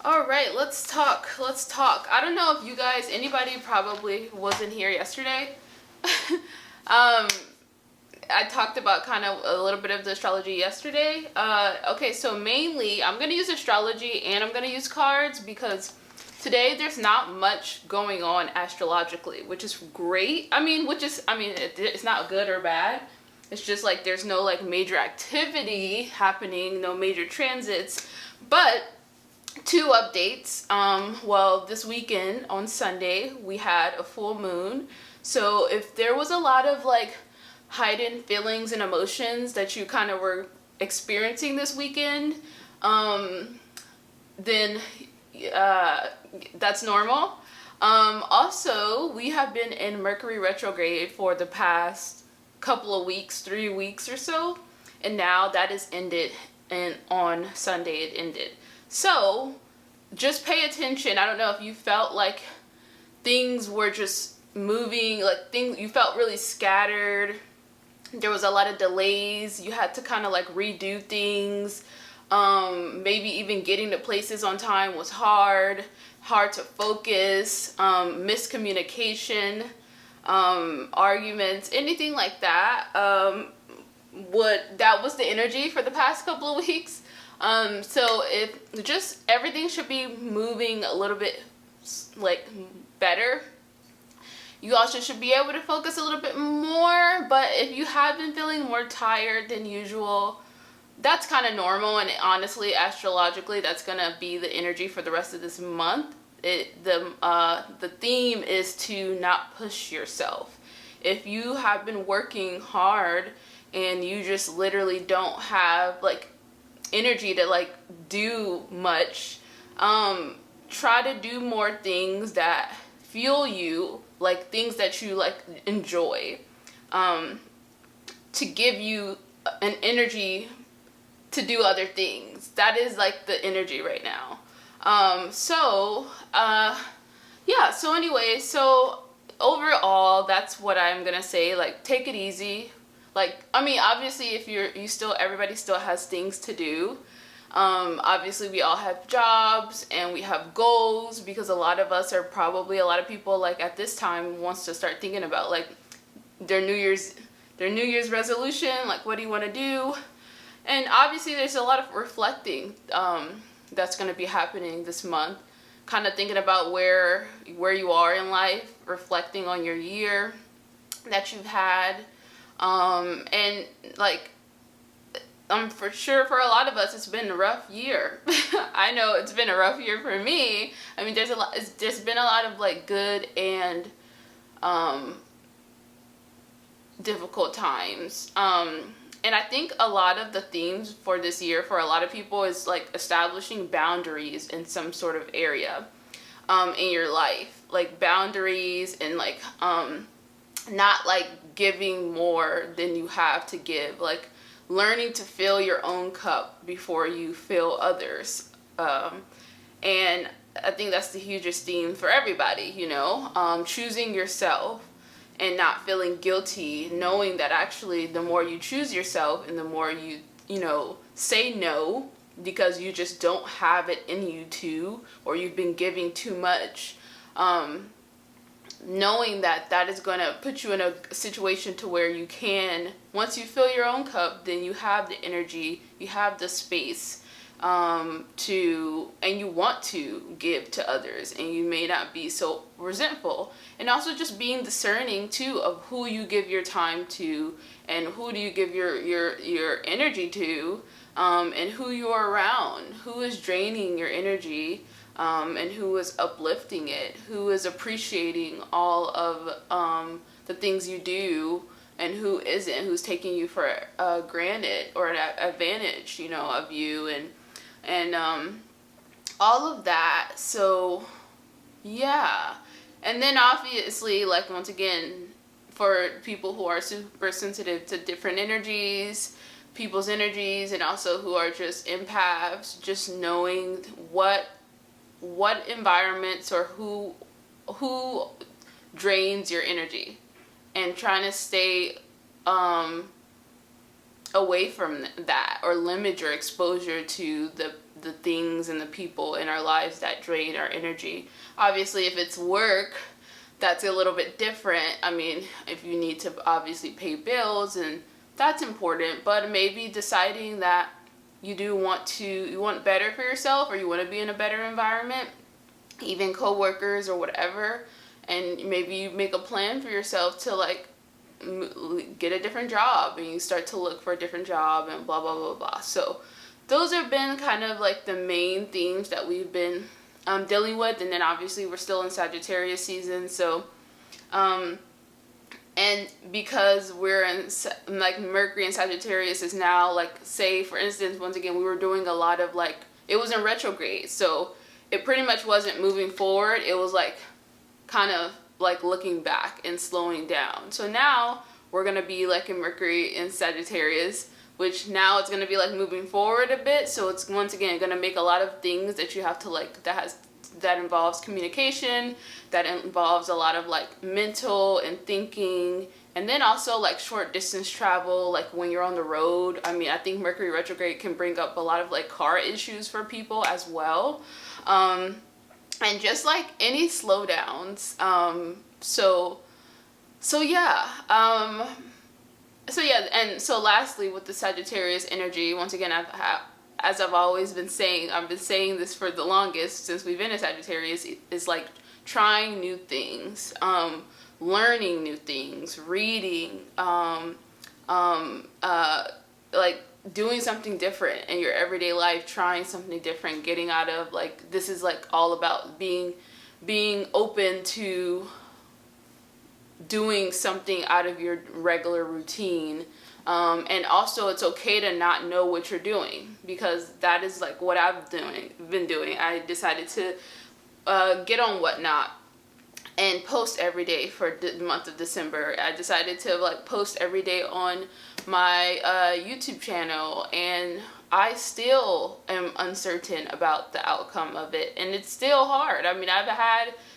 All right, let's talk. Let's talk. I don't know if you guys, anybody probably wasn't here yesterday. um, I talked about kind of a little bit of the astrology yesterday. Okay, so mainly I'm going to use astrology and I'm going to use cards because today there's not much going on astrologically, which is great. It's not good or bad. It's just like there's no like major activity happening, no major transits. But two updates. Well, this weekend on Sunday, we had a full moon. So if there was a lot of like heightened feelings and emotions that you kind of were experiencing this weekend, then that's normal. Also, we have been in Mercury retrograde for the past couple of weeks, 3 weeks or so, and now that is ended, and on Sunday it ended. So just pay attention. I don't know if you felt like things were just moving, like things you felt really scattered. There was a lot of delays. You had to kind of like redo things. Maybe even getting to places on time was hard to focus, miscommunication, arguments, anything like that. That was the energy for the past couple of weeks. So if just everything should be moving a little bit like better. You also should be able to focus a little bit more, but if you have been feeling more tired than usual, that's kind of normal, and honestly, astrologically, that's gonna be the energy for the rest of this month. The theme is to not push yourself. If you have been working hard and you just literally don't have like energy to like do much, try to do more things that fuel you, like things that you like enjoy, to give you an energy to do other things. That is like the energy right now. Yeah, so anyway, so overall, that's what I'm gonna say. Like, take it easy. Like, I mean, obviously, if everybody still has things to do. Obviously, we all have jobs and we have goals, because a lot of people like at this time wants to start thinking about like their New Year's resolution. Like, what do you want to do? And obviously, there's a lot of reflecting that's going to be happening this month. Kind of thinking about where you are in life, reflecting on your year that you've had, and like for sure for a lot of us, it's been a rough year. I know it's been a rough year for me. I mean, there's been a lot of like good and difficult times. And I think a lot of the themes for this year for a lot of people is like establishing boundaries in some sort of area in your life. Like boundaries and like not like giving more than you have to give. Like learning to fill your own cup before you fill others. And I think that's the hugest theme for everybody, choosing yourself and not feeling guilty, knowing that actually the more you choose yourself and the more you say no because you just don't have it in you to, or you've been giving too much, knowing that is going to put you in a situation to where you can, once you fill your own cup, then you have the energy, you have the space and you want to give to others, and you may not be so resentful. And also just being discerning too of who you give your time to, and who do you give your energy to, and who you are around, who is draining your energy, and who is uplifting it, who is appreciating all of the things you do, and who isn't, who's taking you for granted or an advantage, of you, and all of that. So yeah. And then obviously, like, once again, for people who are super sensitive to different energies, people's energies, and also who are just empaths, just knowing what environments or who drains your energy, and trying to stay away from that, or limit your exposure to the things and the people in our lives that drain our energy. Obviously, if it's work, that's a little bit different. I mean, if you need to obviously pay bills, and that's important, but maybe deciding that you want better for yourself, or you want to be in a better environment, even coworkers or whatever, and maybe you make a plan for yourself to like get a different job, and you start to look for a different job and blah blah blah blah. So those have been kind of like the main themes that we've been dealing with. And then obviously we're still in Sagittarius season, so and because we're in like Mercury and Sagittarius is now, like, say for instance, once again, we were doing a lot of like, it was in retrograde, so it pretty much wasn't moving forward. It was like kind of like looking back and slowing down. So now we're going to be like in Mercury in Sagittarius, which now it's going to be like moving forward a bit. So it's once again going to make a lot of things that you have to like, that involves communication, that involves a lot of like mental and thinking, and then also like short distance travel, like when you're on the road. I mean, I think Mercury retrograde can bring up a lot of like car issues for people as well. And just like any slowdowns. And so lastly, with the Sagittarius energy, once again, as I've always been saying, I've been saying this for the longest since we've been in Sagittarius, is like trying new things, learning new things, reading, like doing something different in your everyday life, trying something different, getting out of like, this is like all about being open to doing something out of your regular routine. And also it's okay to not know what you're doing, because that is like what I've been doing. I decided to get on Whatnot and post every day for the month of December. I decided to like post every day on my YouTube channel, and I still am uncertain about the outcome of it, and it's still hard. I mean, I've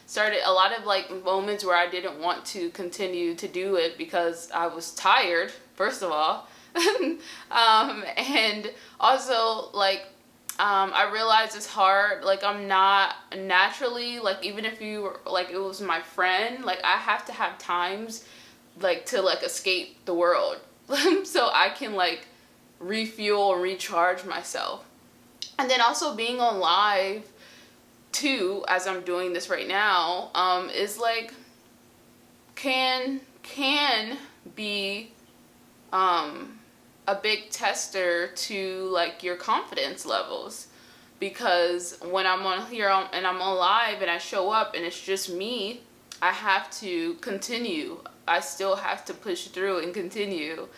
started a lot of like moments where I didn't want to continue to do it because I was tired, first of all, and also like I realized it's hard. Like, I'm not naturally, like, even if you were, like, it was my friend, like, I have to have times, like, to, like, escape the world. So I can, like, refuel and recharge myself. And then also being on live, too, as I'm doing this right now, is, like, can be, a big tester to like your confidence levels, because when I'm on here and I'm on live and I show up and it's just me, I have to continue. I still have to push through and continue,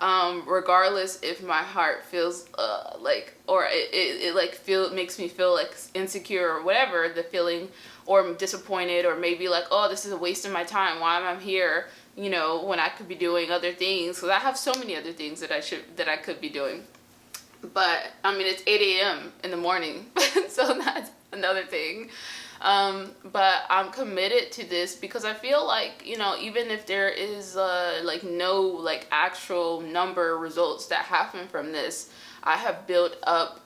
regardless if my heart feels like, or it like makes me feel like insecure or whatever the feeling, or I'm disappointed, or maybe like, oh, this is a waste of my time. Why am I here? You know, when I could be doing other things, because I have so many other things that I could be doing. But I mean, it's 8 a.m. in the morning, so that's another thing. But I'm committed to this because I feel like, you know, even if there is like no like actual number results that happen from this, I have built up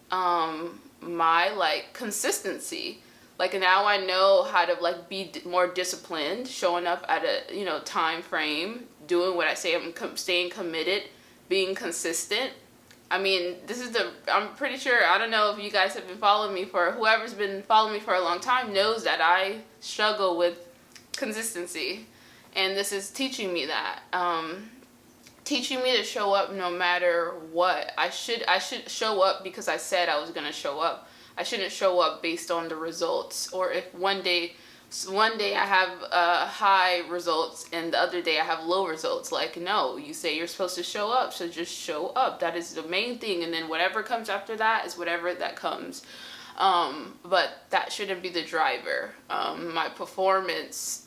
my like consistency. Like, now I know how to like be more disciplined, showing up at a, you know, time frame, doing what I say. I'm staying committed, being consistent. I mean, I'm pretty sure, I don't know if you guys have been following me, whoever's been following me for a long time knows that I struggle with consistency. And this is teaching me that. Teaching me to show up no matter what. I should show up because I said I was going to show up. I shouldn't show up based on the results, or if one day I have high results and the other day I have low results. Like, no, you say you're supposed to show up, so just show up. That is the main thing, and then whatever comes after that is whatever that comes. But that shouldn't be the driver. My performance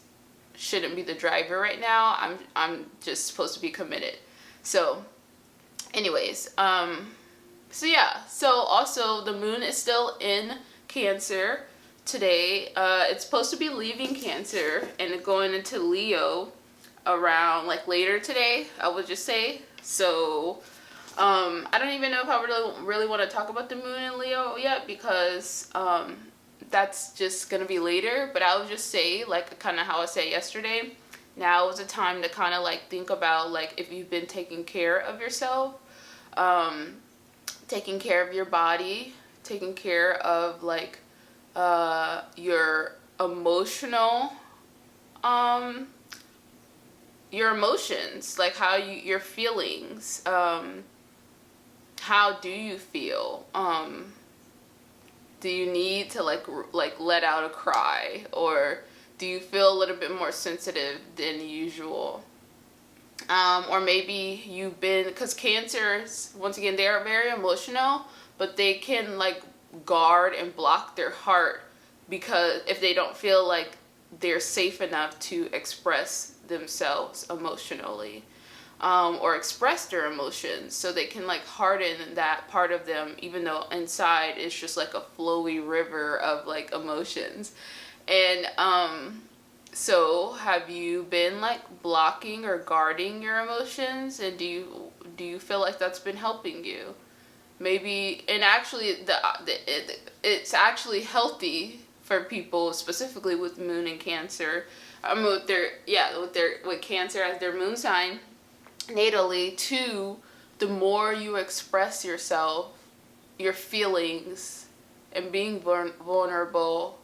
shouldn't be the driver right now. I'm just supposed to be committed. So, anyways, so yeah, so also the moon is still in Cancer today. It's supposed to be leaving Cancer and going into Leo around like later today, I would just say. So I don't even know if I really want to talk about the moon in Leo yet, because that's just gonna be later. But I'll just say, like, kind of how I said yesterday, now is a time to kind of like think about, like, if you've been taking care of yourself, taking care of your body, taking care of like your emotional your emotions, like how your feelings, how do you feel, do you need to like let out a cry, or do you feel a little bit more sensitive than usual? Or maybe you've been, because cancers, once again, they are very emotional, but they can like guard and block their heart, because if they don't feel like they're safe enough to express themselves emotionally, or express their emotions, so they can like harden that part of them, even though inside it's just like a flowy river of like emotions. And so have you been like blocking or guarding your emotions, and do you feel like that's been helping you? Maybe, and actually it's actually healthy for people specifically with moon and Cancer, with Cancer as their moon sign natally, to the more you express yourself, your feelings, and being vulnerable,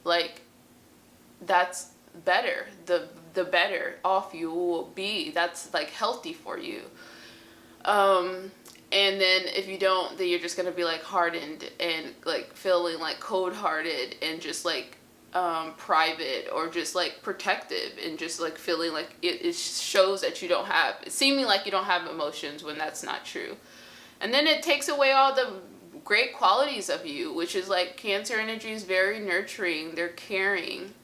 like, that's better. The better off you will be. That's like healthy for you. And then if you don't, then you're just gonna be like hardened and like feeling like cold-hearted and just like private, or just like protective, and just like feeling like it shows that you don't have, seeming like you don't have emotions when that's not true. And then it takes away all the great qualities of you, which is like Cancer energy is very nurturing, they're caring,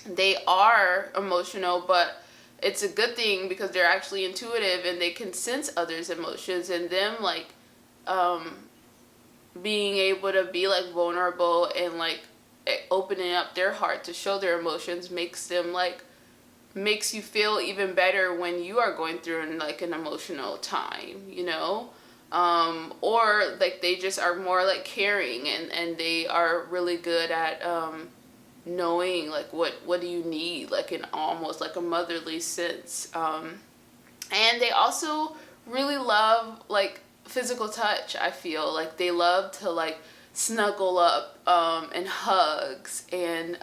they are emotional, but it's a good thing because they're actually intuitive and they can sense others' emotions, and them like being able to be like vulnerable and like opening up their heart to show their emotions makes you feel even better when you are going through like an emotional time, you know? Or like they just are more like caring, and they are really good at knowing like what do you need, like in almost like a motherly sense. And they also really love like physical touch. I feel like they love to like snuggle up and hugs and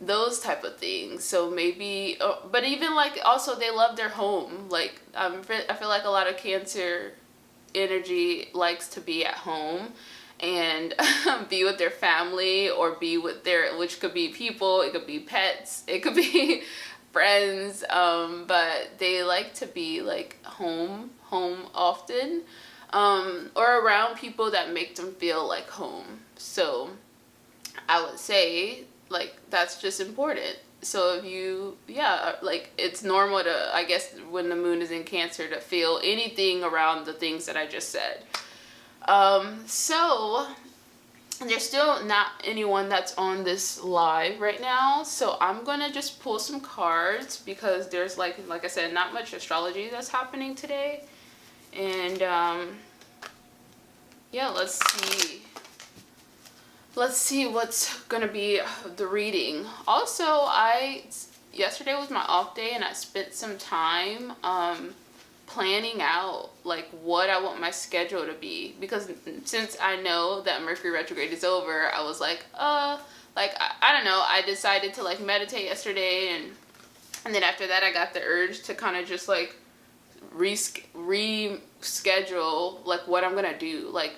those type of things. So maybe, but even like also they love their home. Like I feel like a lot of Cancer energy likes to be at home and be with their family, or be with which could be people, it could be pets, it could be friends, but they like to be like home often, or around people that make them feel like home. So I would say like that's just important. So if you, like it's normal to, I guess, when the moon is in Cancer, to feel anything around the things that I just said. So there's still not anyone that's on this live right now, so I'm gonna just pull some cards, because there's like I said, not much astrology that's happening today. And yeah, let's see what's gonna be the reading. Also, yesterday was my off day, and I spent some time planning out like what I want my schedule to be, because since I know that Mercury retrograde is over, I was like I don't know, I decided to like meditate yesterday, and then after that I got the urge to kind of just like reschedule like what I'm gonna do, like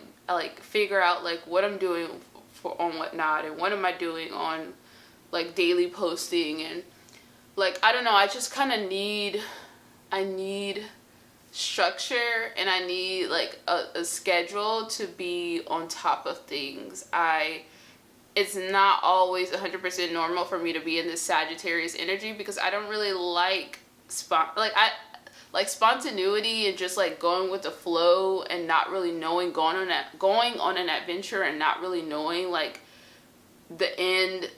figure out like what I'm doing on Whatnot, and what am I doing on like daily posting, and like I don't know, I just kind of need structure, and I need like a schedule to be on top of things. It's not always 100% normal for me to be in this Sagittarius energy, because I don't really like spontaneity and just like going with the flow, and not really knowing, going on an adventure and not really knowing like the end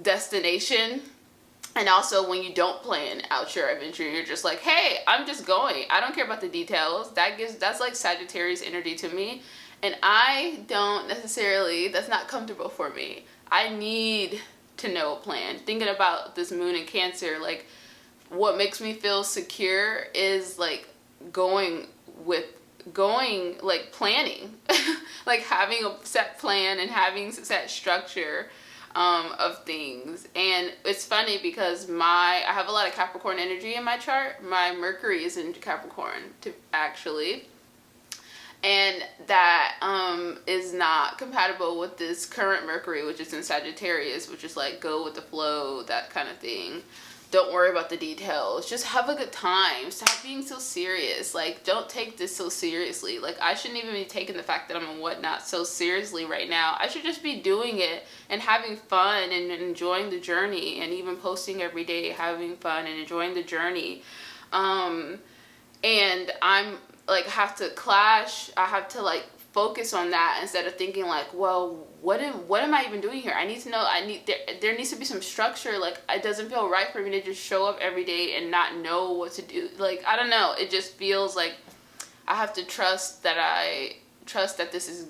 destination. And also when you don't plan out your adventure, you're just like, hey, I'm just going. I don't care about the details. That's like Sagittarius energy to me. And I don't necessarily, that's not comfortable for me. I need to know a plan. Thinking about this moon in Cancer, like what makes me feel secure is like going like planning, like having a set plan and having set structure of things. And it's funny because I have a lot of Capricorn energy in my chart. My Mercury is in Capricorn actually, and that is not compatible with this current Mercury, which is in Sagittarius, which is like go with the flow, that kind of thing. Don't worry about the details. Just have a good time. Stop being so serious. Like, don't take this so seriously. Like, I shouldn't even be taking the fact that I'm in whatnot so seriously right now. I should just be doing it and having fun and enjoying the journey, and even posting every day, having fun and enjoying the journey. And I'm like, have to like focus on that instead of thinking like, well, what am I even doing here? I need to know. There needs to be some structure. Like, it doesn't feel right for me to just show up every day and not know what to do. Like, I don't know. It just feels like I have to trust that this is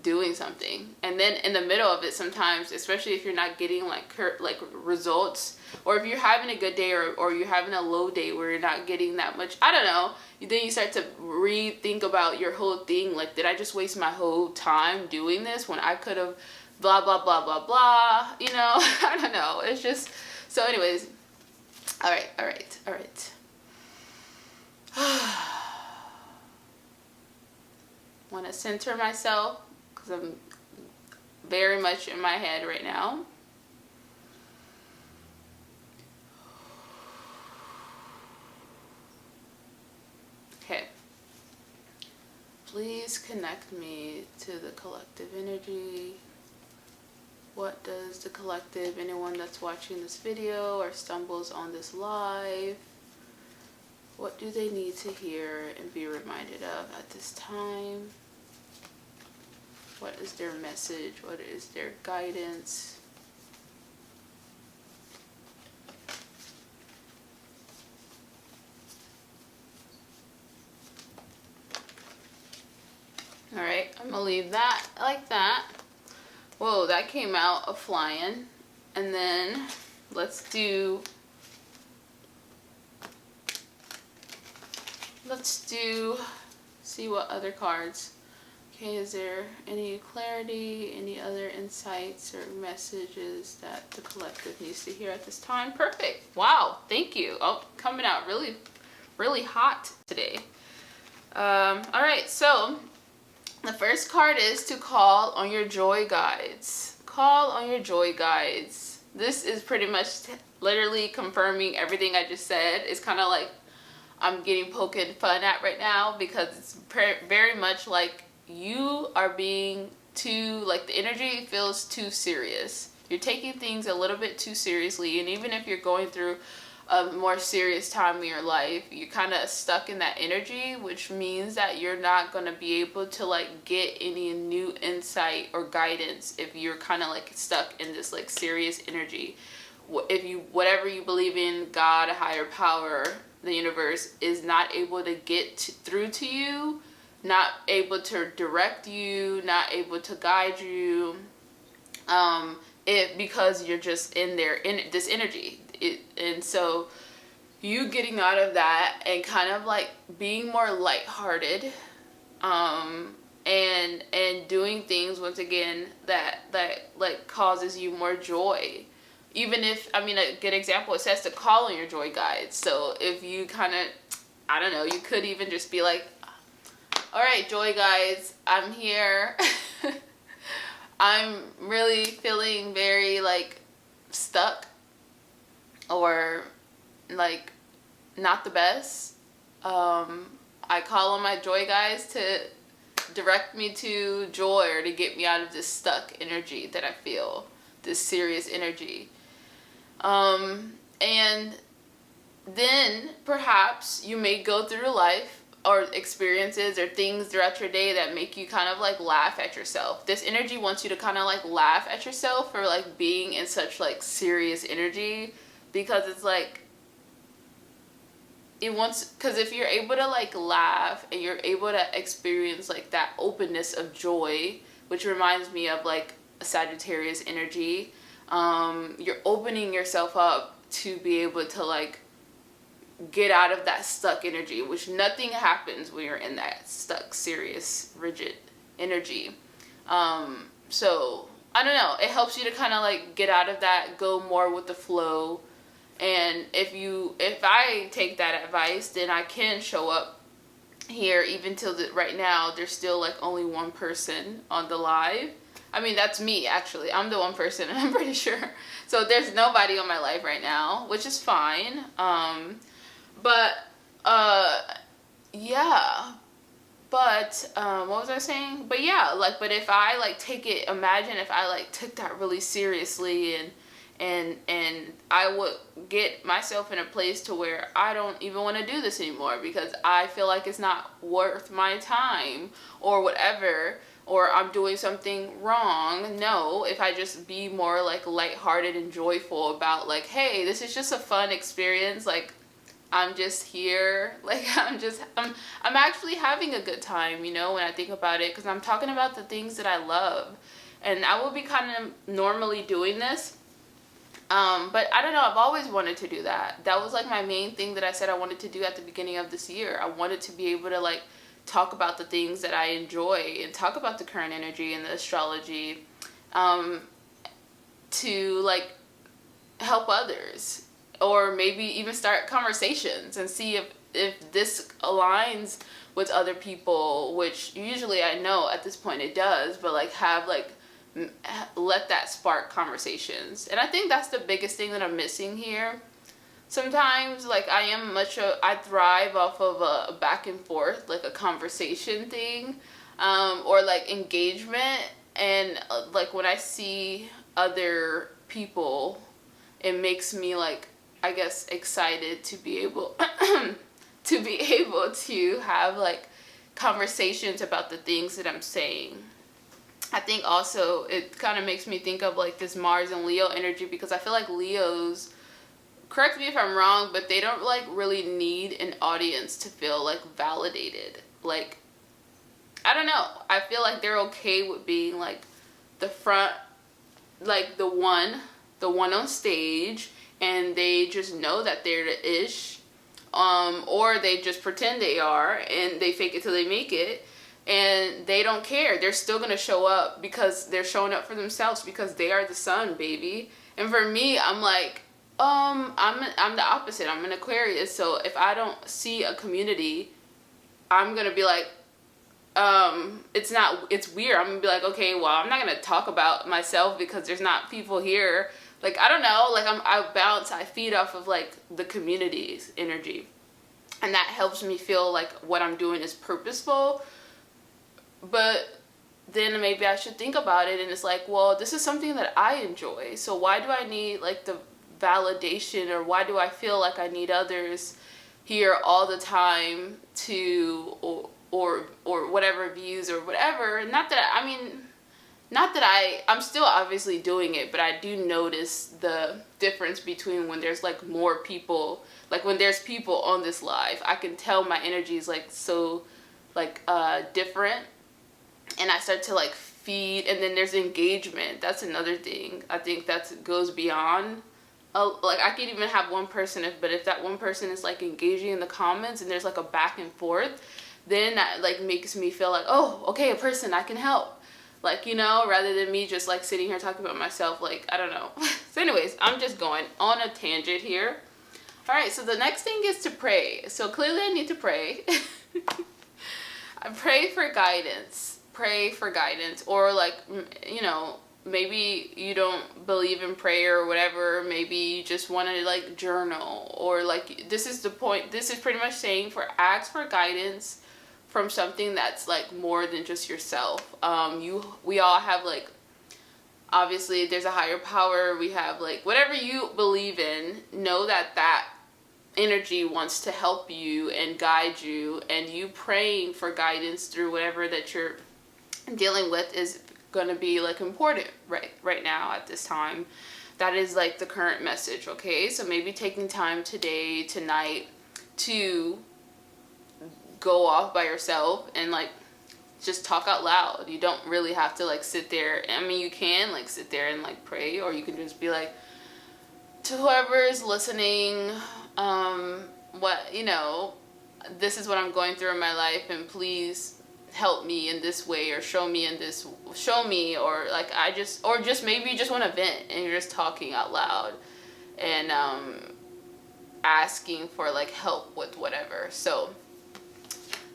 doing something. And then in the middle of it, sometimes, especially if you're not getting like results, or if you're having a good day or you're having a low day where you're not getting that much, I don't know, then you start to rethink about your whole thing. Like, did I just waste my whole time doing this when I could have blah blah blah blah blah, you know? I don't know. It's just, so anyways, all right. Want to center myself because I'm very much in my head right now. Okay. Please connect me to the collective energy. What does the collective, anyone that's watching this video or stumbles on this live, what do they need to hear and be reminded of at this time? What is their message? What is their guidance? All right, I'm gonna leave that like that. Whoa, that came out a flying. And then let's see what other cards. Okay, is there any clarity, any other insights or messages that the collective needs to hear at this time? Perfect. Wow, thank you. Oh, coming out really, really hot today. All right, so the first card is to call on your joy guides. Call on your joy guides. This is pretty much literally confirming everything I just said. It's kind of like I'm getting poking fun at right now, because it's very much like you are being too, like the energy feels too serious. You're taking things a little bit too seriously, and even if you're going through a more serious time in your life, you're kind of stuck in that energy, which means that you're not going to be able to like get any new insight or guidance if you're kind of like stuck in this like serious energy. If you, whatever you believe in, God, a higher power, the universe, is not able to get through to you, not able to direct you, not able to guide you, because you're just in this energy. And so you getting out of that and kind of like being more lighthearted, and doing things once again that like causes you more joy. Even if, I mean, a good example, it says to call on your joy guides. So if you kind of, I don't know, you could even just be like, all right, joy guides, I'm here. I'm really feeling very like stuck, or like not the best. I call on my joy guides to direct me to joy, or to get me out of this stuck energy that I feel, this serious energy. And then perhaps you may go through life or experiences or things throughout your day that make you kind of like laugh at yourself. This energy wants you to kind of like laugh at yourself for like being in such like serious energy, because it's like, because if you're able to like laugh and you're able to experience like that openness of joy, which reminds me of like Sagittarius energy, you're opening yourself up to be able to like get out of that stuck energy, which nothing happens when you're in that stuck, serious, rigid energy. So I don't know, it helps you to kind of like get out of that, go more with the flow. And if I take that advice, then I can show up here, even till right now there's still like only one person on the live. I mean, that's me, actually. I'm the one person, I'm pretty sure. So there's nobody on my life right now, which is fine. Yeah. But, what was I saying? But yeah, like, but if I like imagine if I like took that really seriously, and I would get myself in a place to where I don't even want to do this anymore because I feel like it's not worth my time or whatever, or I'm doing something wrong. No, if I just be more like lighthearted and joyful about like, hey, this is just a fun experience. Like, I'm just here. Like, I'm actually having a good time, you know, when I think about it, because I'm talking about the things that I love. And I will be kind of normally doing this. But I don't know, I've always wanted to do that. That was like my main thing that I said I wanted to do at the beginning of this year. I wanted to be able to like talk about the things that I enjoy and talk about the current energy and the astrology, to like help others, or maybe even start conversations and see if this aligns with other people, which usually I know at this point it does, but like have like let that spark conversations. And I think that's the biggest thing that I'm missing here. Sometimes like I thrive off of a back and forth, like a conversation thing, or like engagement. And like when I see other people, it makes me like, I guess, excited to be able to have like conversations about the things that I'm saying. I think also it kind of makes me think of like this Mars and Leo energy, because I feel like Leos, correct me if I'm wrong, but they don't like really need an audience to feel like validated. Like, I don't know. I feel like they're okay with being like the front, like the one on stage, and they just know that they're the ish, or they just pretend they are and they fake it till they make it. And they don't care. They're still going to show up because they're showing up for themselves, because they are the sun, baby. And for me, I'm like, I'm the opposite. I'm an Aquarius. So if I don't see a community, I'm going to be like, it's weird. I'm going to be like, okay, well, I'm not going to talk about myself because there's not people here. Like, I don't know. Like, I feed off of like the community's energy. And that helps me feel like what I'm doing is purposeful. But then maybe I should think about it, and it's like, well, this is something that I enjoy, so why do I need like the validation, or why do I feel like I need others here all the time to or whatever views or whatever. I'm still obviously doing it, but I do notice the difference between when there's like more people, like when there's people on this live, I can tell my energy is like so like different. And I start to like feed, and then there's engagement. That's another thing. I think that goes beyond. Like I could even have one person, but if that one person is like engaging in the comments and there's like a back and forth, then that like makes me feel like, oh, okay, a person I can help. Like, you know, rather than me just like sitting here talking about myself, like, I don't know. So anyways, I'm just going on a tangent here. All right, so the next thing is to pray. So clearly I need to pray. I pray for guidance. Pray for guidance, or like, you know, maybe you don't believe in prayer or whatever. Maybe you just want to like journal, or like, this is the point. This is pretty much saying ask for guidance from something that's like more than just yourself. We all have like, obviously there's a higher power. We have like whatever you believe in. Know that energy wants to help you and guide you, and you praying for guidance through whatever that you're dealing with is going to be like important right now at this time. that is like the current message, okay? So maybe taking time today, tonight, to go off by yourself and like just talk out loud. You don't really have to like sit there. I mean, you can like sit there and like pray, or you can just be like, to whoever is listening, what, you know, this is what I'm going through in my life, and please help me in this way, or show me, or like or just maybe you just want to vent and you're just talking out loud and asking for like help with whatever. So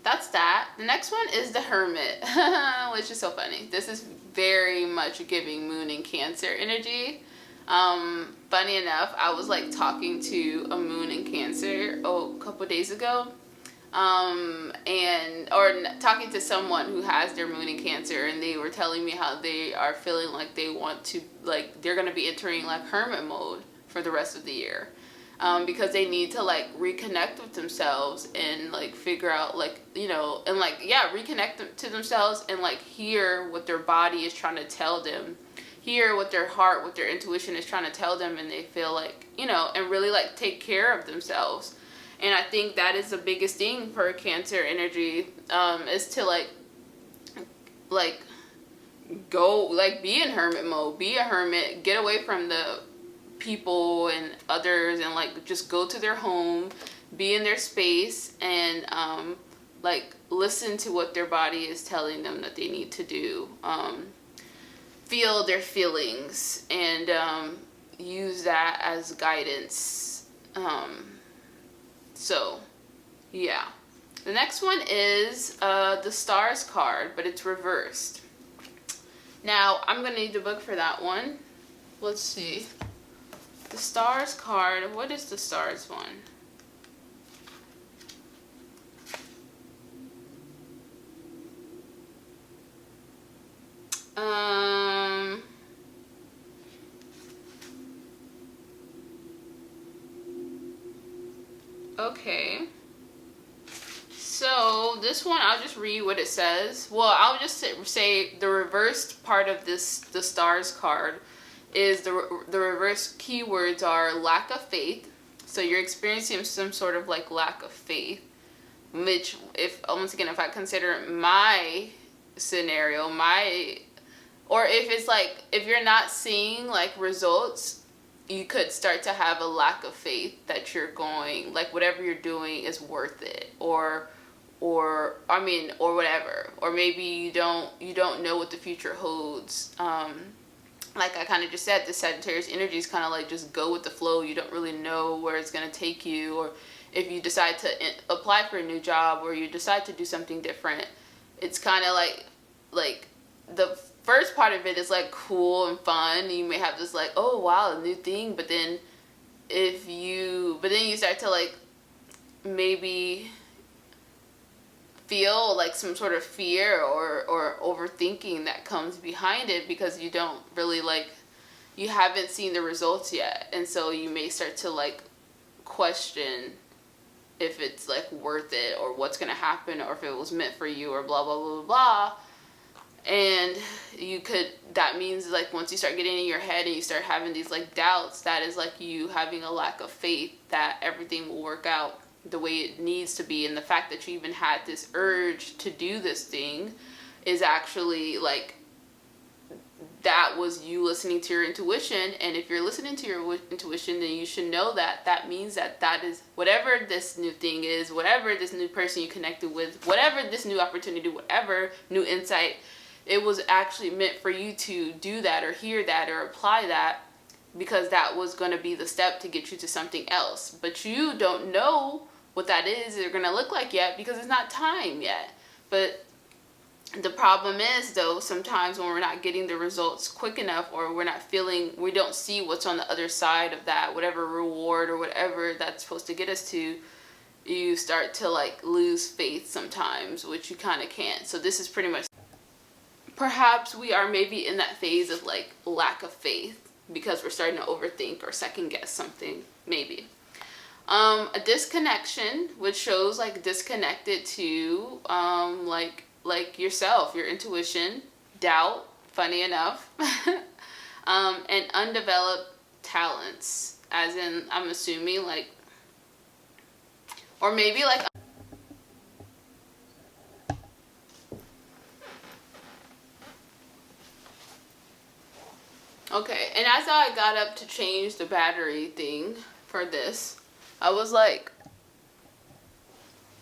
that's that. The next one is the Hermit, which is so funny. This is very much giving Moon and Cancer energy. Funny enough, I was like talking to a Moon in Cancer a couple days ago, talking to someone who has their Moon in Cancer, and they were telling me how they are feeling like they want to, like, they're going to be entering like hermit mode for the rest of the year, because they need to like reconnect with themselves and like figure out, like, you know, and like, yeah, reconnect to themselves and like hear what their body is trying to tell them, hear what their heart, what their intuition is trying to tell them, and they feel like, you know, and really like take care of themselves. And I think that is the biggest thing for Cancer energy, is to like go, like, be in hermit mode, be a hermit, get away from the people and others, and like just go to their home, be in their space, and like listen to what their body is telling them that they need to do. Feel their feelings and use that as guidance. So yeah, the next one is the Stars card, but it's reversed. Now I'm gonna need the book for that one. Let's see, the Stars card. What is the Stars one? Okay. So this one, I'll just read what it says. Well, I'll just say the reversed part of this, the Stars card, is the reverse keywords are lack of faith. So you're experiencing some sort of like lack of faith, which, if once again, if I consider my scenario, or if it's like, if you're not seeing like results, you could start to have a lack of faith that you're going, like, whatever you're doing is worth it, or whatever, or maybe you don't know what the future holds. Like I kind of just said, the Sagittarius energy is kind of like just go with the flow. You don't really know where it's going to take you, or if you decide to apply for a new job, or you decide to do something different, it's kind of like the first part of it is like cool and fun. You may have this like, oh wow, a new thing, but then you start to like maybe feel like some sort of fear or overthinking that comes behind it, because you don't really like, you haven't seen the results yet, and so you may start to like question if it's like worth it, or what's gonna happen, or if it was meant for you, or blah blah blah blah blah. And that means like once you start getting in your head and you start having these like doubts, that is like you having a lack of faith that everything will work out the way it needs to be. And the fact that you even had this urge to do this thing is actually like, that was you listening to your intuition. And if you're listening to your intuition, then you should know that that means that is whatever this new thing is, whatever this new person you connected with, whatever this new opportunity, whatever new insight, it was actually meant for you to do that, or hear that, or apply that, because that was going to be the step to get you to something else. But you don't know what that is or going to look like yet, because it's not time yet. But the problem is, though, sometimes when we're not getting the results quick enough, or we don't see what's on the other side of that, whatever reward or whatever that's supposed to get us to, you start to like lose faith sometimes, which you kind of can't. So this is pretty much, perhaps we are maybe in that phase of like lack of faith, because we're starting to overthink or second guess something, maybe. A disconnection, which shows like disconnected to like yourself, your intuition, doubt, funny enough, and undeveloped talents, as in, I'm assuming, like, or maybe like, okay, and as I got up to change the battery thing for this, I was like,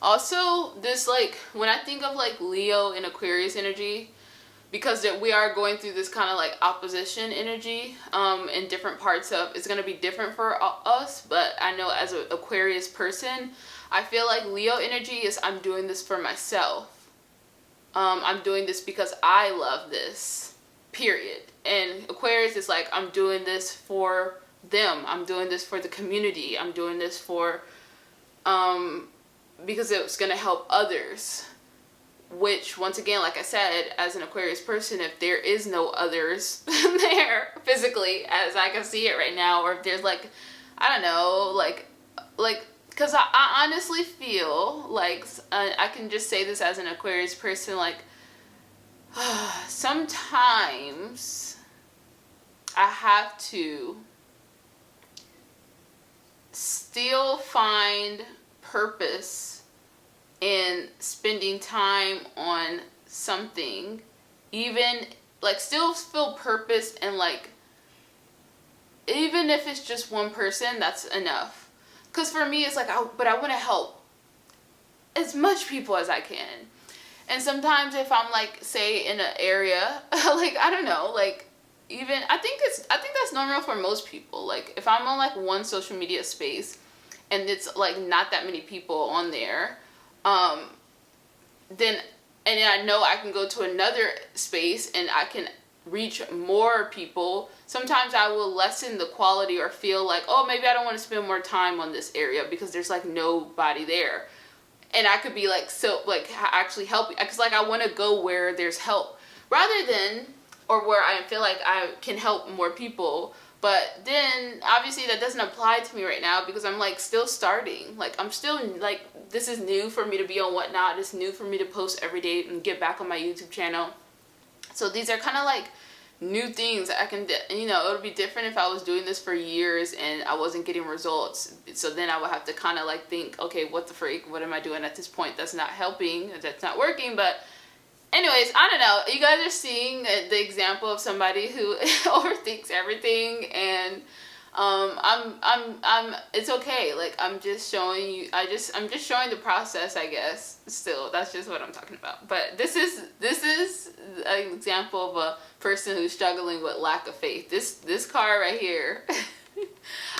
also, this, like, when I think of, like, Leo and Aquarius energy, because we are going through this kind of, like, opposition energy in different parts of, it's going to be different for us, but I know as an Aquarius person, I feel like Leo energy is, I'm doing this for myself. I'm doing this because I love this, period. And Aquarius is like, I'm doing this for them. I'm doing this for the community. I'm doing this for, because it's going to help others, which, once again, like I said, as an Aquarius person, if there is no others there physically as I can see it right now, or if there's, like, I don't know, like because I honestly feel like, I can just say this as an Aquarius person, like, sometimes I have to still find purpose in spending time on something, even, like, still feel purpose, and, like, even if it's just one person, that's enough. Because for me, it's like, but I want to help as much people as I can. And sometimes if I'm, like, say in an area, like, I don't know, like, even, I think that's normal for most people. Like, if I'm on, like, one social media space and it's, like, not that many people on there, then, and I know I can go to another space and I can reach more people. Sometimes I will lessen the quality, or feel like, oh, maybe I don't want to spend more time on this area because there's, like, nobody there. And I could be, like, so, like, actually helping, because, like, I want to go where there's help, rather than, or where I feel like I can help more people. But then, obviously, that doesn't apply to me right now, because I'm, like, still starting. Like, I'm still, like, this is new for me to be on Whatnot. It's new for me to post every day and get back on my YouTube channel. So these are kind of, like, new things I can, you know, it would be different if I was doing this for years and I wasn't getting results. So then I would have to kind of, like, think, okay, what the freak? What am I doing at this point? That's not helping. That's not working. But anyways, I don't know. You guys are seeing the example of somebody who overthinks everything, and it's okay. Like, I'm just showing you, I'm just showing the process, I guess. Still, that's just what I'm talking about. But this is an example of a person who's struggling with lack of faith. This card right here.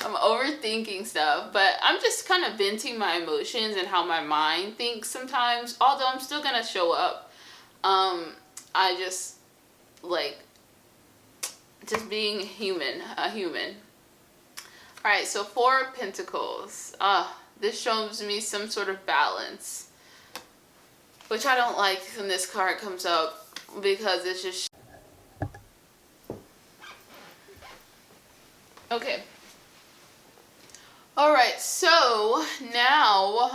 I'm overthinking stuff, but I'm just kind of venting my emotions and how my mind thinks sometimes, although I'm still gonna show up. I just, like, just being human, a human. Alright, so 4 of Pentacles. This shows me some sort of balance, which I don't like when this card comes up, because it's just... Okay. Alright, so now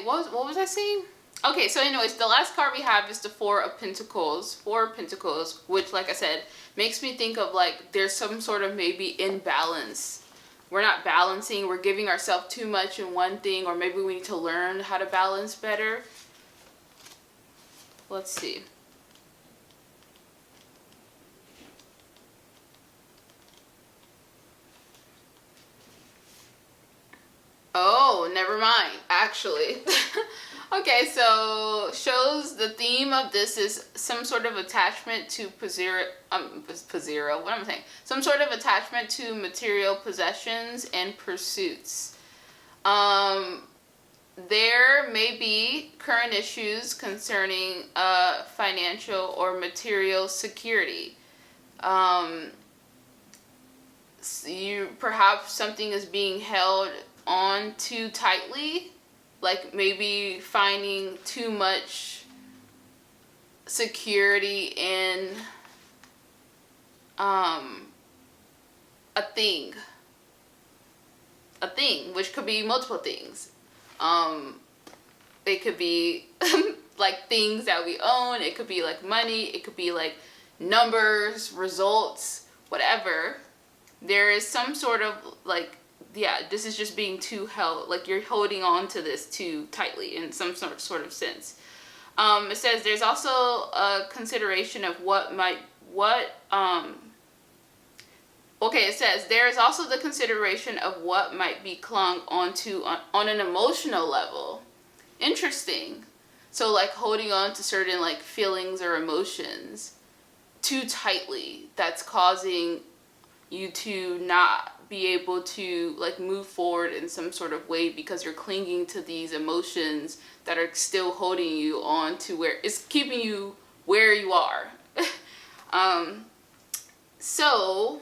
what was I saying? Okay, so anyways, the last card we have is the 4 of Pentacles. 4 of Pentacles, which, like I said, makes me think of, like, there's some sort of maybe imbalance. We're not balancing. We're giving ourselves too much in one thing, or maybe we need to learn how to balance better. Let's see. Oh, never mind, actually. Okay, so shows the theme of this is some sort of attachment to what am I saying? Some sort of attachment to material possessions and pursuits. There may be current issues concerning financial or material security. Perhaps something is being held on too tightly, like maybe finding too much security in a thing, which could be multiple things. It could be like things that we own, it could be like money, it could be like numbers, results, whatever. there is some sort of like, yeah, this is just being too held, like you're holding on to this too tightly in some sort of sense. It says there's also a consideration of okay, it says there is also the consideration of what might be clung onto on an emotional level. Interesting. So like holding on to certain like feelings or emotions too tightly, that's causing you to not be able to like move forward in some sort of way because you're clinging to these emotions that are still holding you on to where it's keeping you where you are. So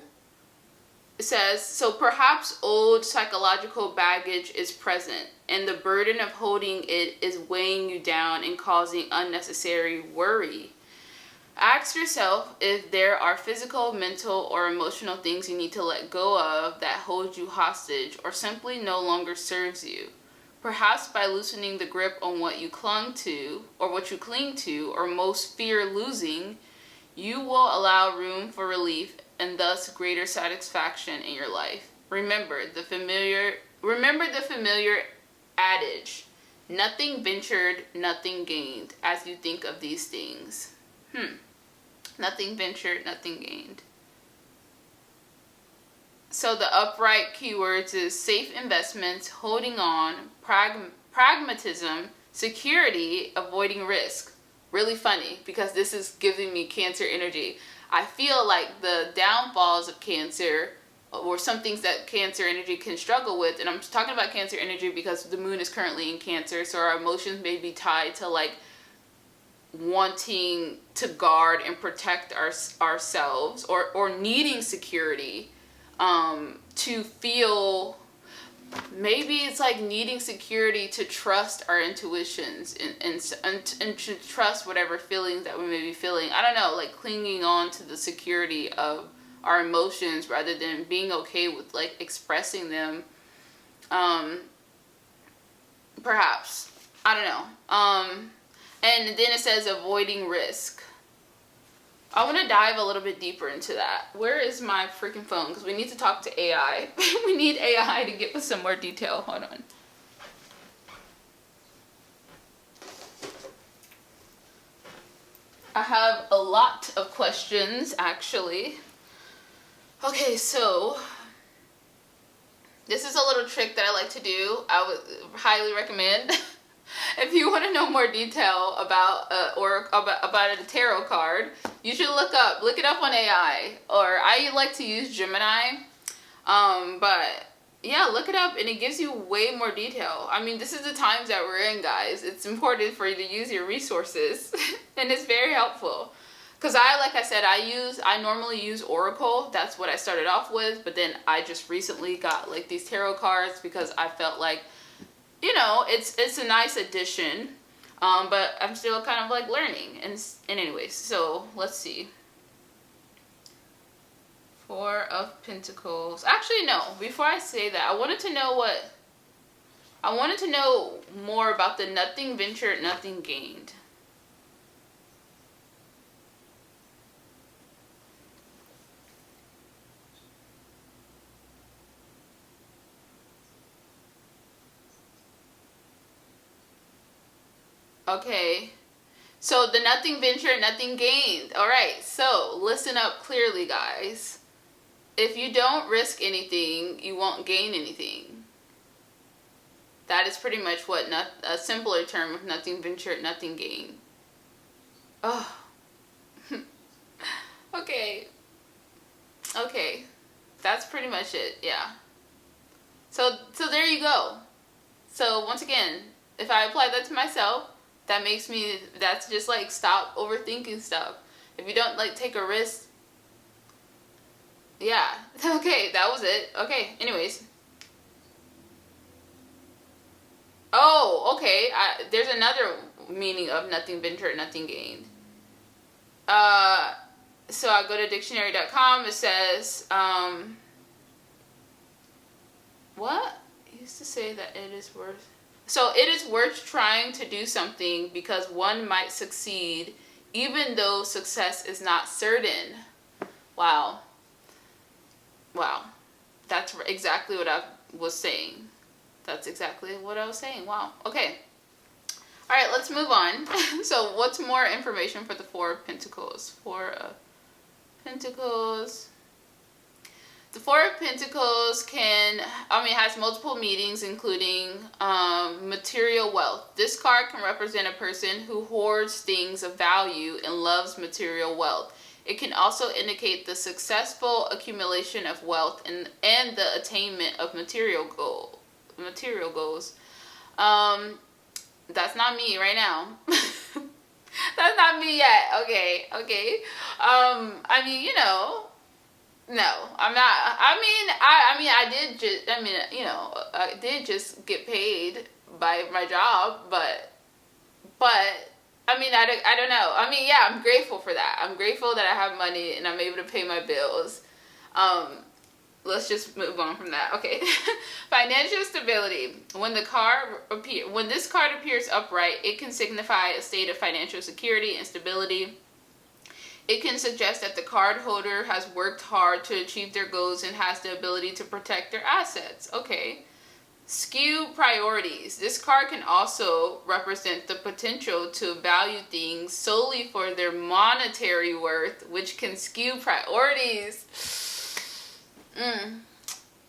it says, so perhaps old psychological baggage is present and the burden of holding it is weighing you down and causing unnecessary worry. Ask yourself if there are physical, mental, or emotional things you need to let go of that hold you hostage or simply no longer serves you. Perhaps by loosening the grip on what you clung to, or what you cling to, or most fear losing, you will allow room for relief and thus greater satisfaction in your life. Remember the familiar adage, nothing ventured, nothing gained, as you think of these things. Nothing ventured, nothing gained. So the upright keywords is safe investments, holding on, pragmatism, security, avoiding risk. Really funny because this is giving me Cancer energy. I feel like the downfalls of Cancer, or some things that Cancer energy can struggle with, and I'm talking about Cancer energy because the moon is currently in Cancer, so our emotions may be tied to like wanting to guard and protect ourselves, or needing security, to feel, maybe it's like needing security to trust our intuitions and to trust whatever feelings that we may be feeling. I don't know, like clinging on to the security of our emotions rather than being okay with like expressing them. Perhaps, I don't know. And then it says avoiding risk. I want to dive a little bit deeper into that. Where is my freaking phone? Because we need to talk to AI. We need AI to give us some more detail. Hold on. I have a lot of questions, actually. Okay, so this is a little trick that I like to do. I would highly recommend. If you want to know more detail about about a tarot card, you should look it up on AI, or I like to use Gemini. But yeah, look it up and it gives you way more detail. I mean, this is the times that we're in, guys. It's important for you to use your resources and it's very helpful. Cause like I said, I normally use Oracle. That's what I started off with, but then I just recently got like these tarot cards because I felt like, you know, it's a nice addition, but I'm still kind of like learning. And anyways, so let's see. Four of Pentacles. Actually, no. Before I say that, I wanted to know more about the nothing ventured, nothing gained. Okay, so the nothing ventured, nothing gained. All right, so listen up clearly, guys. If you don't risk anything, you won't gain anything. That is pretty much what a simpler term of nothing ventured, nothing gained. Oh, okay. Okay, that's pretty much it. Yeah. So there you go. So once again, if I apply that to myself, that's just like stop overthinking stuff. If you don't like take a risk, yeah. Okay, that was it. Okay, anyways. Oh, okay. There's another meaning of nothing ventured, nothing gained. So I go to dictionary.com. It says, what? It used to say that it is worth. So it is worth trying to do something because one might succeed even though success is not certain. Wow. Wow. exactly what I was saying. That's exactly what I was saying. Wow. Okay. All right, let's move on. So what's more information for the Four of Pentacles? Four of Pentacles. The Four of Pentacles has multiple meanings, including material wealth. This card can represent a person who hoards things of value and loves material wealth. It can also indicate the successful accumulation of wealth and the attainment of material goals. That's not me right now. That's not me yet. Okay. I mean, no, I'm not. I did just get paid by my job, but I mean, I don't know. I mean, yeah, I'm grateful for that. I'm grateful that I have money and I'm able to pay my bills. Let's just move on from that. Okay. Financial stability. When this card appears upright, it can signify a state of financial security and stability. It can suggest that the card holder has worked hard to achieve their goals and has the ability to protect their assets. Okay. Skewed priorities. This card can also represent the potential to value things solely for their monetary worth, which can skew priorities.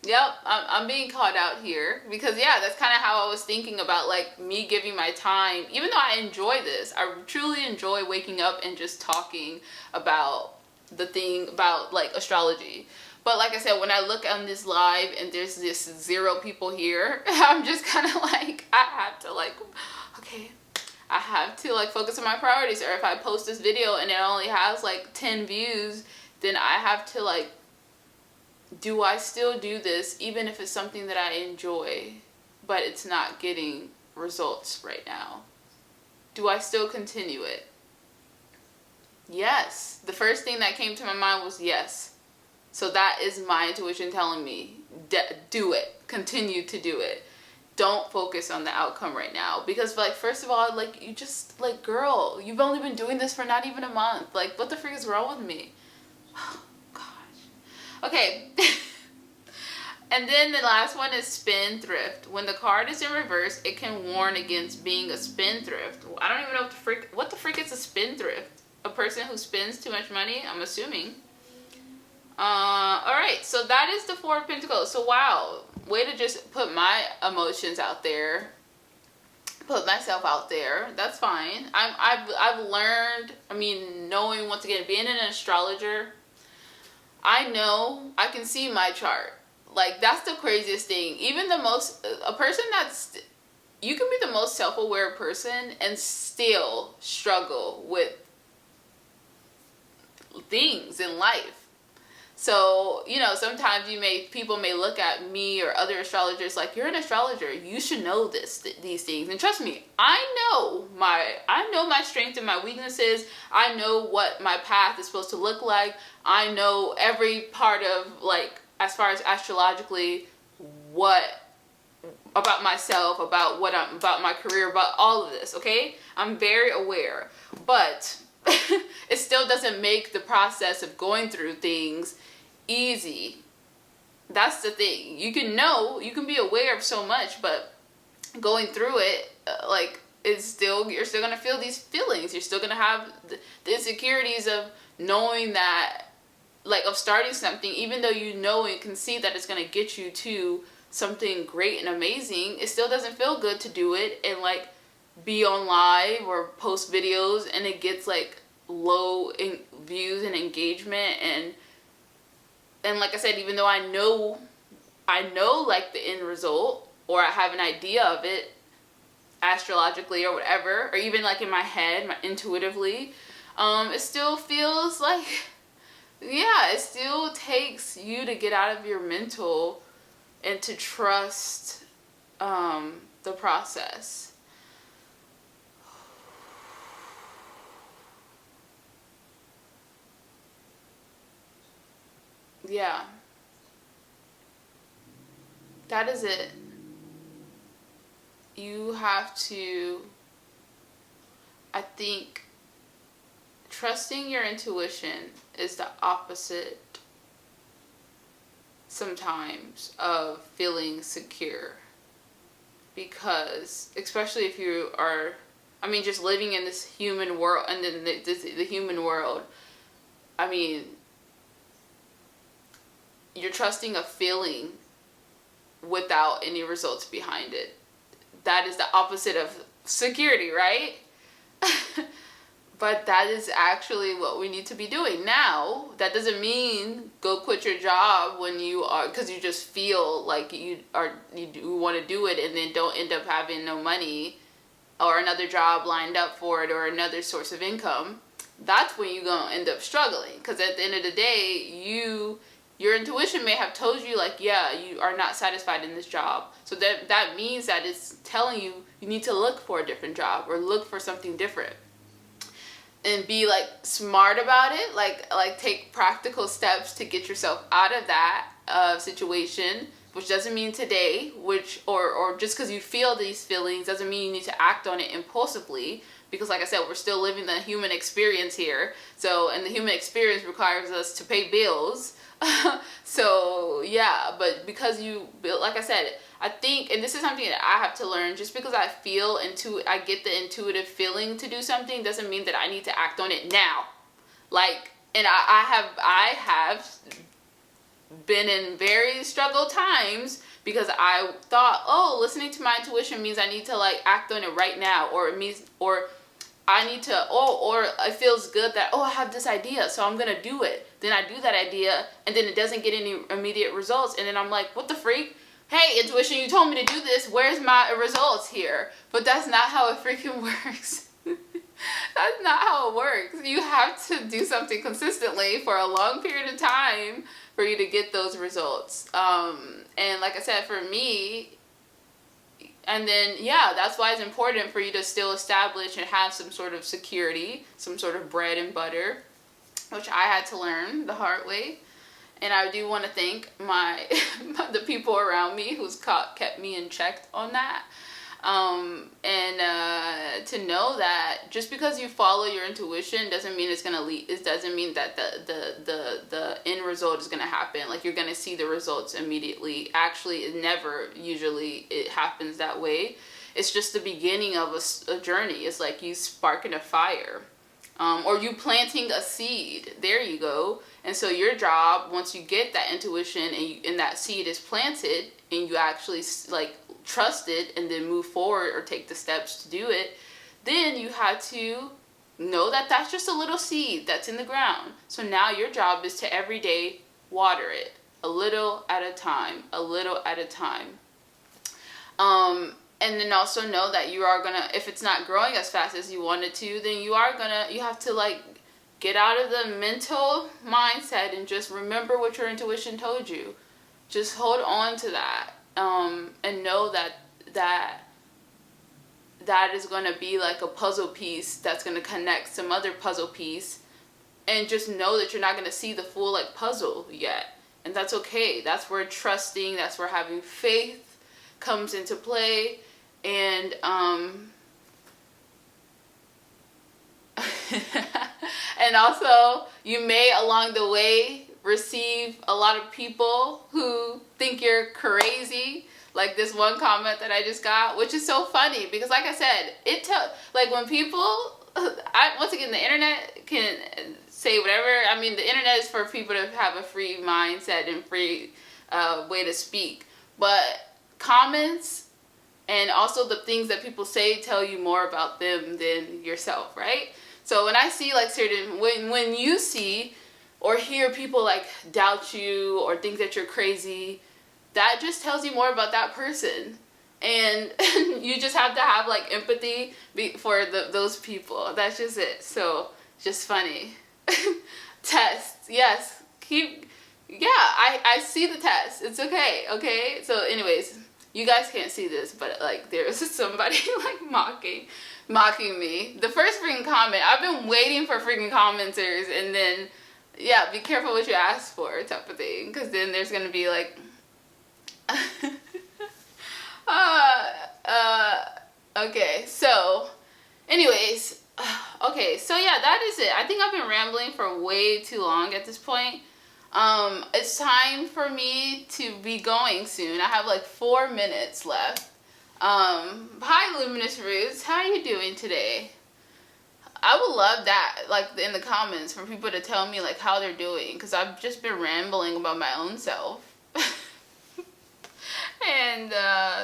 Yep, I'm being called out here because, yeah, that's kind of how I was thinking about, like, me giving my time. Even though I enjoy this, I truly enjoy waking up and just talking about like, astrology. But like I said, when I look on this live and there's this 0 people here, I'm just kind of like, I have to, focus on my priorities. Or if I post this video and it only has, like, 10 views, then I have to, like, do I still do this even if it's something that I enjoy, but it's not getting results right now? Do I still continue it? Yes. The first thing that came to my mind was yes. So that is my intuition telling me, do it. Continue to do it. Don't focus on the outcome right now. Because, like, first of all, like, you just, like, girl, you've only been doing this for not even a month. Like, what the freak is wrong with me? Okay. And then the last one is spendthrift. When the card is in reverse, it can warn against being a spendthrift. I don't even know what the freak is a spendthrift. A person who spends too much money, I'm assuming. Alright, so that is the Four of Pentacles. So wow, way to just put my emotions out there. Put myself out there. That's fine. I've learned, knowing, once again, being an astrologer, I know I can see my chart. Like, that's the craziest thing. Even you can be the most self-aware person and still struggle with things in life. So, sometimes people may look at me or other astrologers like, you're an astrologer, you should know these things. And trust me, I know my strengths and my weaknesses. I know what my path is supposed to look like. I know every part of, like, as far as astrologically, about myself, about my career, about all of this, okay? I'm very aware. But it still doesn't make the process of going through things easy. That's the thing. You can be aware of so much, but going through it, you're still going to feel these feelings. You're still going to have the insecurities of knowing that, like, of starting something, even though you know and can see that it's going to get you to something great and amazing, it still doesn't feel good to do it and, like, be on live or post videos and it gets, like, low in views and engagement, and like I said, even though I know like the end result, or I have an idea of it astrologically or whatever, or even like in my head, intuitively, it still feels like, yeah, it still takes you to get out of your mental and to trust the process. Yeah. That is it. You have to, I think, trusting your intuition is the opposite sometimes of feeling secure, because especially if you are, I mean, just living in this human world, and then the human world, I mean, you're trusting a feeling without any results behind it. That is the opposite of security, right? But that is actually what we need to be doing now. That doesn't mean go quit your job when you are, because you just feel like you want to do it, and then don't end up having no money or another job lined up for it or another source of income. That's when you're going to end up struggling, because at the end of the day, your intuition may have told you, like, yeah, you are not satisfied in this job. So that means that it's telling you need to look for a different job or look for something different. And be like smart about it, like take practical steps to get yourself out of that situation, which doesn't mean today, or just because you feel these feelings doesn't mean you need to act on it impulsively, because like I said, we're still living the human experience here. So, and the human experience requires us to pay bills. So yeah, but because like I said, I think, and this is something that I have to learn, just because I get the intuitive feeling to do something doesn't mean that I need to act on it now. Like, and I have been in very struggle times because I thought, oh, listening to my intuition means I need to like act on it right now, or it means, or I need to, or it feels good that, oh, I have this idea, so I'm gonna do it. Then I do that idea, and then it doesn't get any immediate results, and then I'm like, what the freak? Hey, intuition, you told me to do this. Where's my results here? But that's not how it freaking works. That's not how it works. You have to do something consistently for a long period of time for you to get those results. And like I said, for me, and then, yeah, that's why it's important for you to still establish and have some sort of security, some sort of bread and butter, which I had to learn the hard way. And I do want to thank the people around me who's kept me in check on that. And to know that just because you follow your intuition doesn't mean it's gonna lead. It doesn't mean that the end result is gonna happen. Like, you're gonna see the results immediately. Actually, it never usually it happens that way. It's just the beginning of a journey. It's like you sparking a fire, or you planting a seed. There you go. And so your job, once you get that intuition and that seed is planted, and you actually like trust it and then move forward or take the steps to do it, then you have to know that that's just a little seed that's in the ground. So now your job is to every day water it a little at a time, a little at a time. And then also know that you are gonna, if it's not growing as fast as you want it to, then you have to like get out of the mental mindset and just remember what your intuition told you. Just hold on to that. And know that is going to be like a puzzle piece that's going to connect some other puzzle piece, and just know that you're not going to see the full like puzzle yet, and that's okay. That's where trusting, that's where having faith comes into play. And and also, you may along the way receive a lot of people who think you're crazy, like this one comment that I just got, which is so funny because, like I said, like when people, once again, the internet can say whatever. I mean, the internet is for people to have a free mindset and free way to speak, but comments and also the things that people say tell you more about them than yourself, right? So when I see like when you see or hear people like doubt you or think that you're crazy, that just tells you more about that person. And you just have to have like empathy for those people. That's just it. So just funny. Tests, yes. I see the test. It's okay, okay? So anyways, you guys can't see this, but like there's somebody like mocking me. The first freaking comment, I've been waiting for freaking commenters, and then yeah, be careful what you ask for type of thing, because then there's gonna be like okay, so anyways, okay, so yeah, that is it. I think I've been rambling for way too long at this point. It's time for me to be going soon. I have like 4 minutes left. Hi Luminous Roots, how are you doing today? I would love that, like, in the comments for people to tell me, like, how they're doing, because I've just been rambling about my own self. And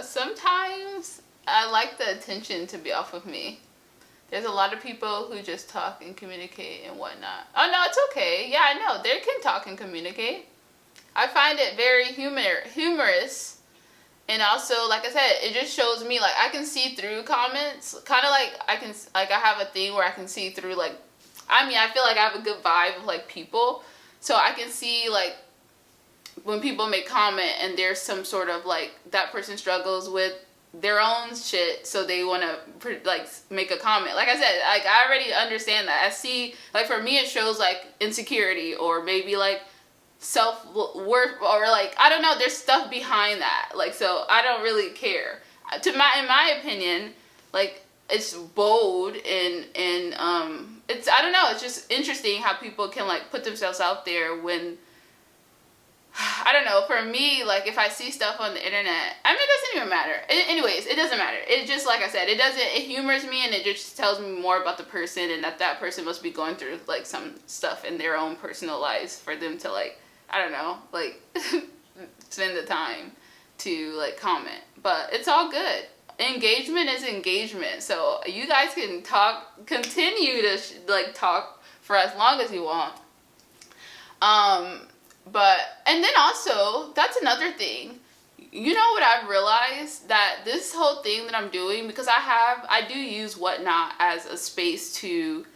sometimes I like the attention to be off of me. There's a lot of people who just talk and communicate and whatnot. Oh, no, it's okay. Yeah, I know. They can talk and communicate. I find it very humorous. And also, like I said, it just shows me, like, I can see through comments. Kind of like I have a thing where I can see through, like, I mean, I feel like I have a good vibe of, like, people. So I can see, like, when people make comment and there's some sort of, like, that person struggles with their own shit, so they want to, like, make a comment. Like I said, like, I already understand that. I see, like, for me, it shows, like, insecurity or maybe, like, self-worth, or, like, I don't know, there's stuff behind that. Like, so I don't really care. In my opinion, like, it's bold and it's, I don't know, it's just interesting how people can, like, put themselves out there when, I don't know, for me, like, if I see stuff on the internet, I mean, it doesn't even matter. Anyways, it doesn't matter. It just, like I said, it humors me, and it just tells me more about the person, and that person must be going through, like, some stuff in their own personal lives for them to, like, I don't know, like, spend the time to, like, comment. But it's all good. Engagement is engagement. So you guys can continue to, like, talk for as long as you want. But, and then also, that's another thing. You know what I've realized? That this whole thing that I'm doing, because I do use Whatnot as a space to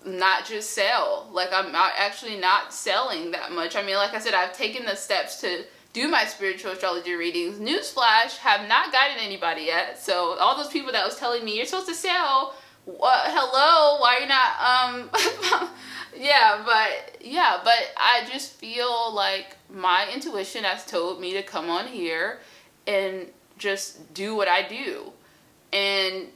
not just sell. Like, I'm actually not selling that much. I mean, like I said, I've taken the steps to do my spiritual astrology readings. Newsflash, have not guided anybody yet. So all those people that was telling me, you're supposed to sell, hello, why are you not, yeah, but I just feel like my intuition has told me to come on here and just do what I do. And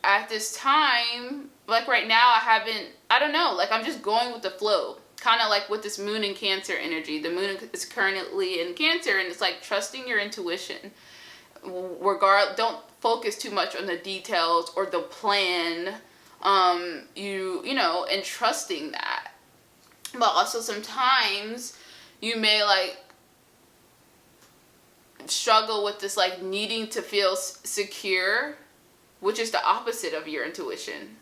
at this time, like right now, I don't know, like, I'm just going with the flow. Kind of like with this moon in Cancer energy. The moon is currently in Cancer, and it's like trusting your intuition. Don't focus too much on the details or the plan, you know, and trusting that. But also sometimes you may, like, struggle with this, like, needing to feel secure, which is the opposite of your intuition.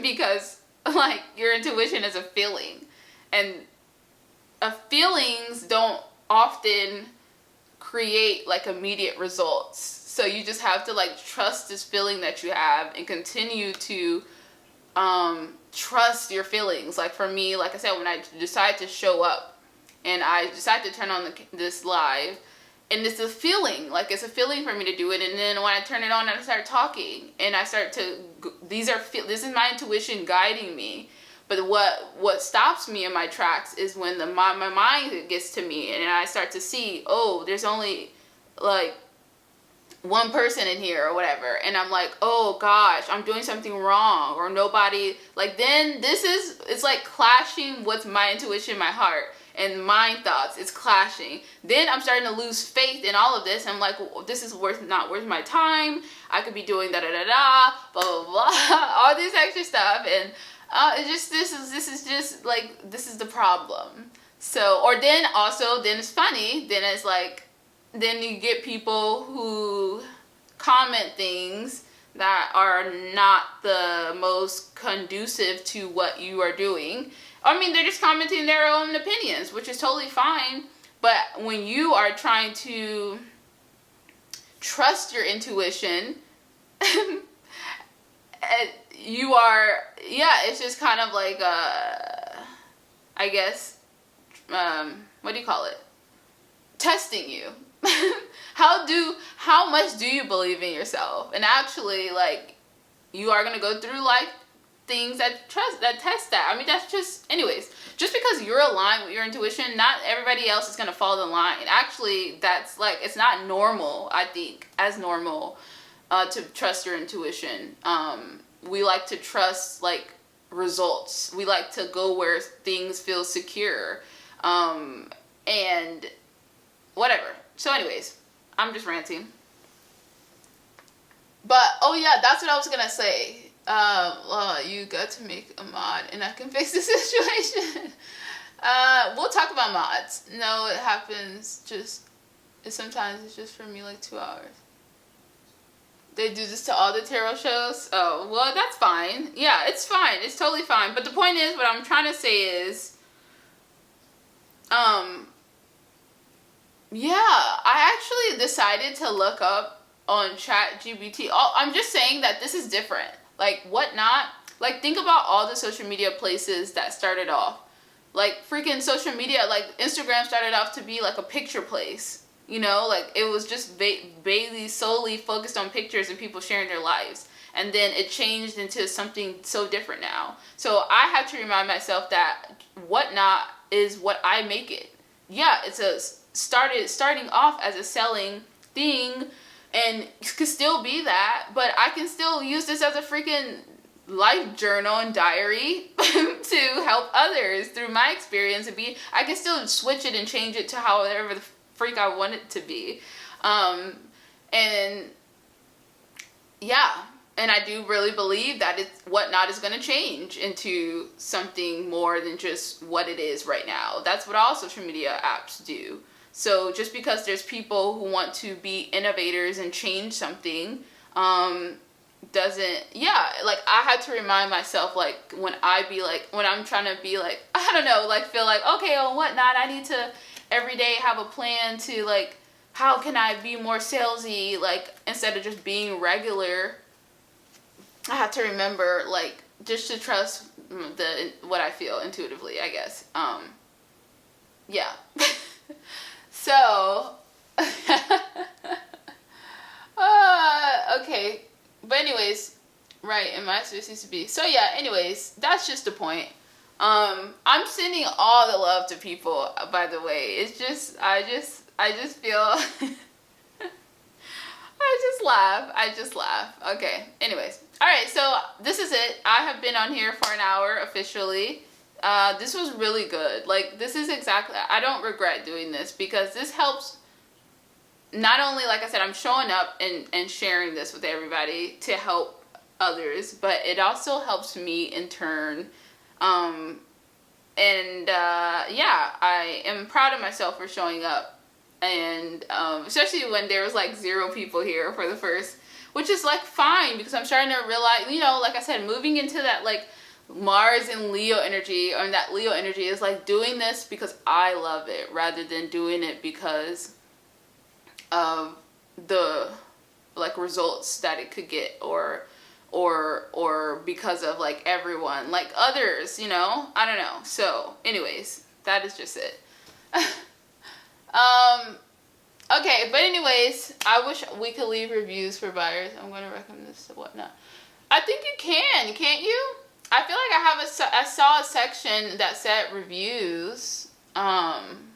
Because, like, your intuition is a feeling, and feelings don't often create, like, immediate results. So you just have to, like, trust this feeling that you have and continue to trust your feelings. Like, for me, like I said, when I decide to show up and I decide to turn on this live, and it's a feeling, like, it's a feeling for me to do it. And then when I turn it on and I start talking and I start to, this is my intuition guiding me. But what stops me in my tracks is when my mind gets to me and I start to see, oh, there's only, like, one person in here or whatever, and I'm like, oh gosh, I'm doing something wrong, or nobody, like, then it's like clashing with my intuition, my heart, and mind thoughts. It's clashing. Then I'm starting to lose faith in all of this. I'm like, well, this is not worth my time. I could be doing da da da da, blah blah blah, all this extra stuff, and this is just like, this is the problem. So, or then it's funny. Then it's like, then you get people who comment things that are not the most conducive to what you are doing. I mean, they're just commenting their own opinions, which is totally fine. But when you are trying to trust your intuition, you are, it's just kind of like, I guess, what do you call it? Testing you. How much do you believe in yourself? And actually, like, you are going to go through life things that test that. I mean, that's just, anyways, just because you're aligned with your intuition, not everybody else is going to follow the line. Actually, that's, like, it's not normal, I think, as normal, to trust your intuition. We like to trust, like, results. We like to go where things feel secure. And whatever. So anyways, I'm just ranting. But, oh yeah, that's what I was gonna say. You got to make a mod and I can fix the situation. We'll talk about mods. No, it happens sometimes it's just for me like 2 hours. They do this to all the tarot shows? Oh, well, that's fine. Yeah, it's fine. It's totally fine. But the point is, what I'm trying to say is, yeah, I actually decided to look up on ChatGPT. I'm just saying that this is different. Like, Whatnot, like, think about all the social media places that started off. Like, freaking social media, like, Instagram started off to be, like, a picture place. You know, like, it was just basically solely focused on pictures and people sharing their lives. And then it changed into something so different now. So I had to remind myself that Whatnot is what I make it. Yeah, it's starting off as a selling thing and could still be that, but I can still use this as a freaking life journal and diary to help others through my experience. I can still switch it and change it to however the freak I want it to be. And yeah, and I do really believe that Whatnot is going to change into something more than just what it is right now. That's what all social media apps do. So just because there's people who want to be innovators and change something, doesn't, yeah, like, I had to remind myself, like, when I'm trying to be like, I don't know, like, feel like, okay, on Whatnot, I need to every day have a plan to, like, how can I be more salesy, like, instead of just being regular. I had to remember, like, just to trust what I feel intuitively, I guess. Yeah. So, okay. But anyways, right, and my experience used to be. So yeah, anyways, that's just the point. I'm sending all the love to people, by the way. It's just, I just feel, I just laugh. Okay, anyways. Alright, so this is it. I have been on here for an hour officially. This was really good. Like, this is exactly, I don't regret doing this because this helps. Not only, like I said, I'm showing up and sharing this with everybody to help others, but it also helps me in turn. Yeah, I am proud of myself for showing up. And especially when there was like 0 people here for the first, which is like fine because I'm starting to realize, you know, like I said, moving into that like Mars and Leo energy, or that Leo energy is like doing this because I love it rather than doing it because of the like results that it could get or because of like everyone, like others, you know, I don't know. So anyways, that is just it. Okay, but anyways, I wish we could leave reviews for buyers. I'm going to recommend this to Whatnot. I think you can, can't you? I feel like I saw a section that said reviews, or am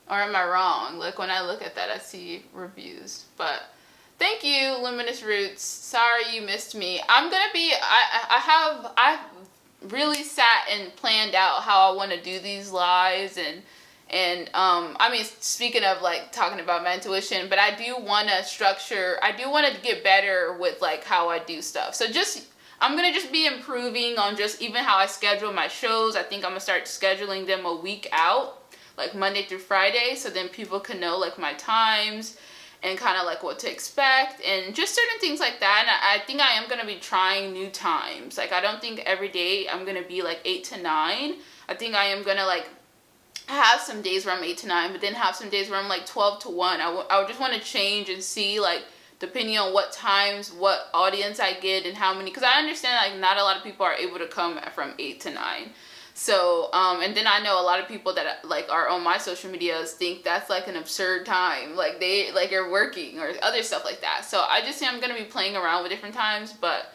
I wrong? Like, when I look at that, I see reviews. But thank you, Luminous Roots. Sorry you missed me. I'm going to be, I've really sat and planned out how I want to do these lives. And I mean, speaking of, like, talking about my intuition, but I do want to get better with, like, how I do stuff. So I'm going to just be improving on just even how I schedule my shows. I think I'm going to start scheduling them a week out, like Monday through Friday, so then people can know like my times and kind of like what to expect and just certain things like that. And I think I am going to be trying new times. Like, I don't think every day I'm going to be like 8 to 9. I think I am going to like have some days where I'm 8 to 9, but then have some days where I'm like 12 to 1. I would just want to change and see, like, depending on what times, what audience I get and how many, because I understand like not a lot of people are able to come from 8 to 9. So, and then I know a lot of people that like are on my social medias think that's like an absurd time. Like they like are working or other stuff like that. So I just think I'm going to be playing around with different times, but,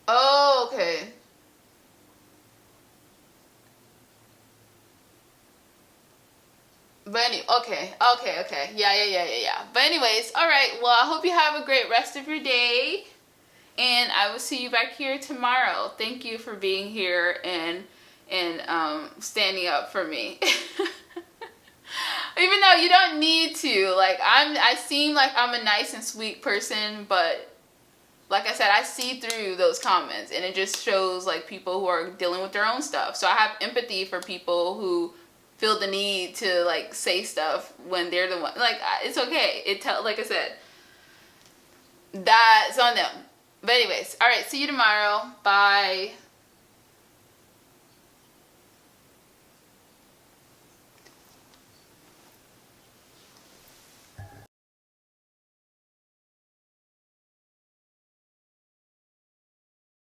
oh, okay. But okay. Yeah. But anyways, all right. Well, I hope you have a great rest of your day, and I will see you back here tomorrow. Thank you for being here and standing up for me. Even though you don't need to. Like, I seem like I'm a nice and sweet person, but like I said, I see through those comments, and it just shows like people who are dealing with their own stuff. So I have empathy for people who feel the need to like say stuff when they're the one. Like, it's okay. Like I said, that's on them. But anyways, all right. See you tomorrow. Bye.